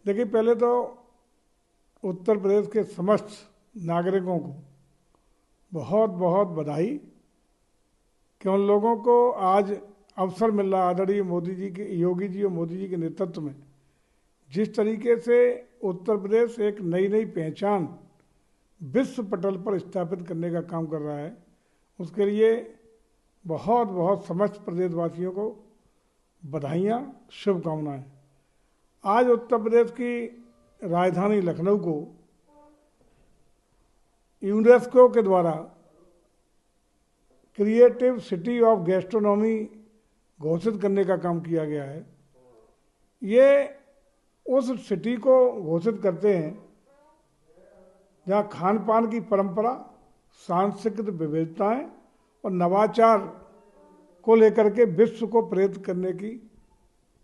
देखिए, पहले तो उत्तर प्रदेश के समस्त नागरिकों को बहुत बहुत बधाई कि उन लोगों को आज अवसर मिल रहा आदरणीय मोदी जी के, योगी जी और मोदी जी के नेतृत्व में जिस तरीके से उत्तर प्रदेश एक नई नई पहचान विश्व पटल पर स्थापित करने का काम कर रहा है, उसके लिए बहुत बहुत समस्त प्रदेशवासियों को बधाइयाँ, शुभकामनाएं। आज उत्तर प्रदेश की राजधानी लखनऊ को यूनेस्को के द्वारा क्रिएटिव सिटी ऑफ गैस्ट्रोनॉमी घोषित करने का काम किया गया है। ये उस सिटी को घोषित करते हैं जहाँ खान पान की परंपरा, सांस्कृतिक विविधताएं और नवाचार को लेकर के विश्व को प्रेरित करने की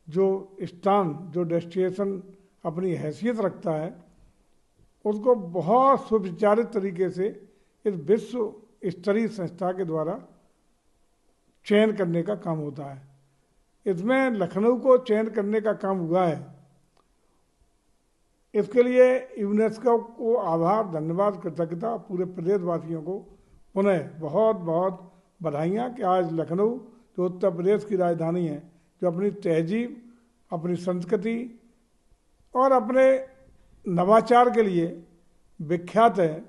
जो स्थान, जो डेस्टिनेशन अपनी हैसियत रखता है, उसको बहुत सुविचारित तरीके से इस विश्व स्तरीय संस्था के द्वारा चयन करने का काम होता है। इसमें लखनऊ को चयन करने का काम हुआ है। इसके लिए यूनेस्को को आभार, धन्यवाद, कृतज्ञता, पूरे प्रदेशवासियों को पुनः बहुत बहुत बधाइयाँ कि आज लखनऊ जो उत्तर प्रदेश की राजधानी है, जो अपनी तहजीब, अपनी संस्कृति और अपने नवाचार के लिए विख्यात है,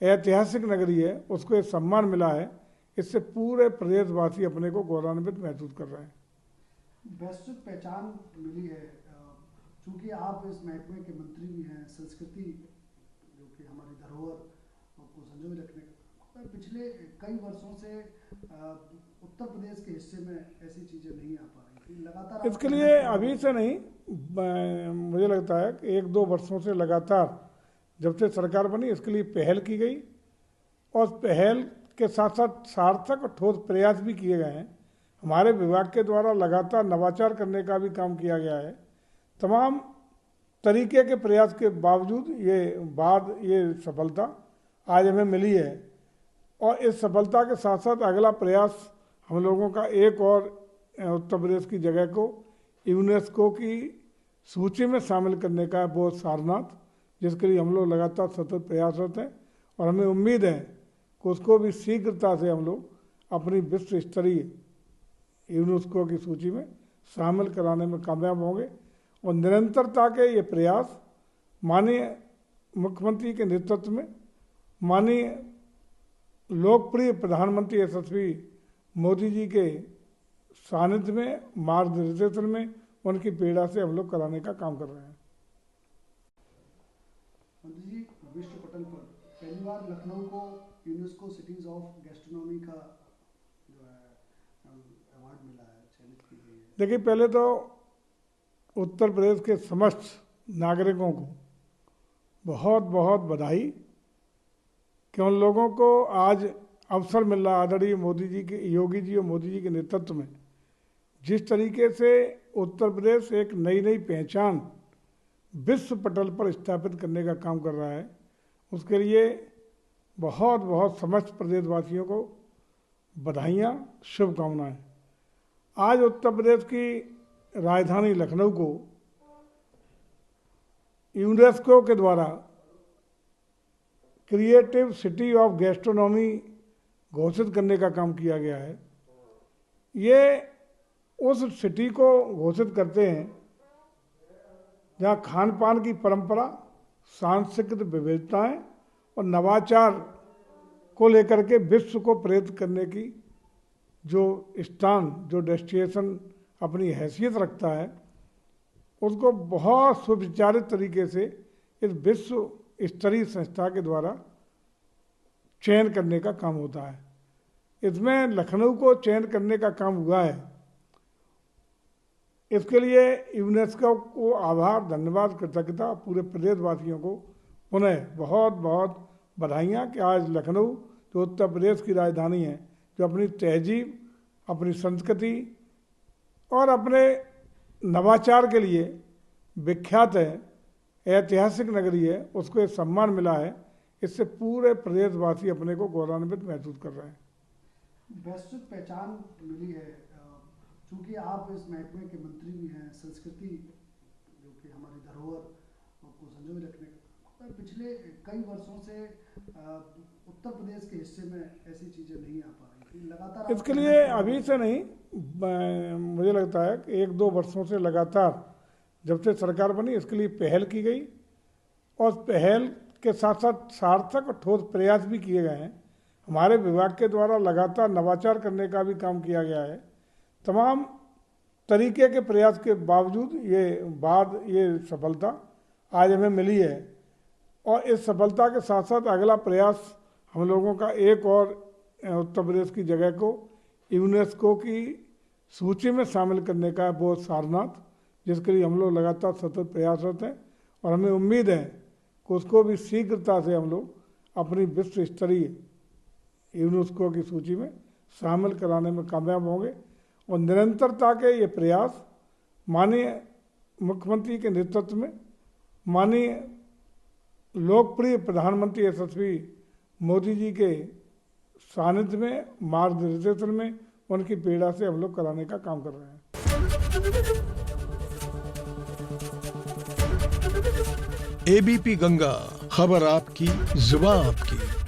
ऐतिहासिक नगरी है, उसको एक सम्मान मिला है। इससे पूरे प्रदेशवासी अपने को गौरवान्वित महसूस कर रहे हैं। वैश्विक पहचान मिली है, चूंकि आप इस महकमे के मंत्री भी हैं, संस्कृति जो कि हमारी धरोहर को संजोए रखने का, पिछले कई वर्षों से उत्तर प्रदेश के हिस्से में ऐसी चीज़ें नहीं आ पा रही थी। लगातार इसके लिए अभी से नहीं, मुझे लगता है कि 1-2 वर्षों से लगातार जब से सरकार बनी इसके लिए पहल की गई और पहल के साथ साथ सार्थक और ठोस प्रयास भी किए गए हैं। हमारे विभाग के द्वारा लगातार नवाचार करने का भी काम किया गया है। तमाम तरीके के प्रयास के बावजूद ये सफलता आज हमें मिली है और इस सफलता के साथ साथ अगला प्रयास हम लोगों का एक और उत्तर प्रदेश की जगह को यूनेस्को की सूची में शामिल करने का है, वो सारनाथ, जिसके लिए हम लोग लगातार सतत प्रयासरत हैं और हमें उम्मीद है कि उसको भी शीघ्रता से हम लोग अपनी विश्व स्तरीय यूनेस्को की सूची में शामिल कराने में कामयाब होंगे। और निरंतरता के ये प्रयास माननीय मुख्यमंत्री के नेतृत्व में, माननीय लोकप्रिय प्रधानमंत्री यशस्वी मोदी जी के सानिध्य में, मार्गदर्शन में, उनकी प्रेरणा से हम लोग कराने का काम कर रहे हैं। मंत्री जी, विश्व पटल पर पहली बार लखनऊ को यूनेस्को सिटीज ऑफ गैस्ट्रोनॉमी का जो है अवार्ड मिला है, चयनित की गई है। देखिए, पहले तो उत्तर प्रदेश के समस्त नागरिकों को बहुत बहुत बधाई कि उन लोगों को आज अवसर मिल रहा आदरणीय मोदी जी के, योगी जी और मोदी जी के नेतृत्व में जिस तरीके से उत्तर प्रदेश एक नई नई पहचान विश्व पटल पर स्थापित करने का काम कर रहा है, उसके लिए बहुत बहुत समस्त प्रदेशवासियों को बधाइयाँ, शुभकामनाएं। आज उत्तर प्रदेश की राजधानी लखनऊ को यूनेस्को के द्वारा क्रिएटिव सिटी ऑफ गैस्ट्रोनॉमी घोषित करने का काम किया गया है। ये उस सिटी को घोषित करते हैं जहाँ खान पान की परंपरा, सांस्कृतिक विविधताएं और नवाचार को लेकर के विश्व को प्रेरित करने की जो स्थान, जो डेस्टिनेशन अपनी हैसियत रखता है, उसको बहुत सुविचारित तरीके से इस विश्व स्तरीय संस्था के द्वारा चयन करने का काम होता है। इसमें लखनऊ को चयन करने का काम हुआ है। इसके लिए यूनेस्को को आभार, धन्यवाद, कृतज्ञता, पूरे प्रदेशवासियों को पुनः बहुत बहुत बधाइयाँ कि आज लखनऊ जो उत्तर प्रदेश की राजधानी है, जो अपनी तहजीब, अपनी संस्कृति और अपने नवाचार के लिए विख्यात है, ऐतिहासिक नगरी है, उसको एक सम्मान मिला है। इससे पूरे प्रदेशवासी अपने को गौरवान्वित महसूस कर रहे हैं। वैश्विक पहचान मिली है, चूंकि आप इस महकमे के मंत्री भी हैं, संस्कृति जो कि हमारी धरोहर को संजोए रखने का। पिछले कई वर्षों से उत्तर प्रदेश के हिस्से में ऐसी चीजें नहीं आ पा रही थी, लगातार इसके लिए अभी से नहीं, मुझे लगता है कि 1-2 वर्षों से लगातार जब से सरकार बनी इसके लिए पहल की गई और पहल के साथ साथ सार्थक और ठोस प्रयास भी किए गए हैं। हमारे विभाग के द्वारा लगातार नवाचार करने का भी काम किया गया है। तमाम तरीके के प्रयास के बावजूद ये सफलता आज हमें मिली है और इस सफलता के साथ साथ अगला प्रयास हम लोगों का एक और उत्तर प्रदेश की जगह को यूनेस्को की सूची में शामिल करने का है, वो सारनाथ, जिसके लिए हम लोग लगातार सतत प्रयासरत हैं और हमें उम्मीद है कि उसको भी शीघ्रता से हम लोग अपनी विश्व स्तरीय यूनेस्को की सूची में शामिल कराने में कामयाब होंगे। और निरंतरता के ये प्रयास माननीय मुख्यमंत्री के नेतृत्व में, माननीय लोकप्रिय प्रधानमंत्री यशस्वी मोदी जी के सानिध्य में, मार्गदर्शन में, उनकी पीड़ा से हम लोग कराने का काम कर रहे हैं। एबीपी गंगा, खबर आपकी, जुबान आपकी।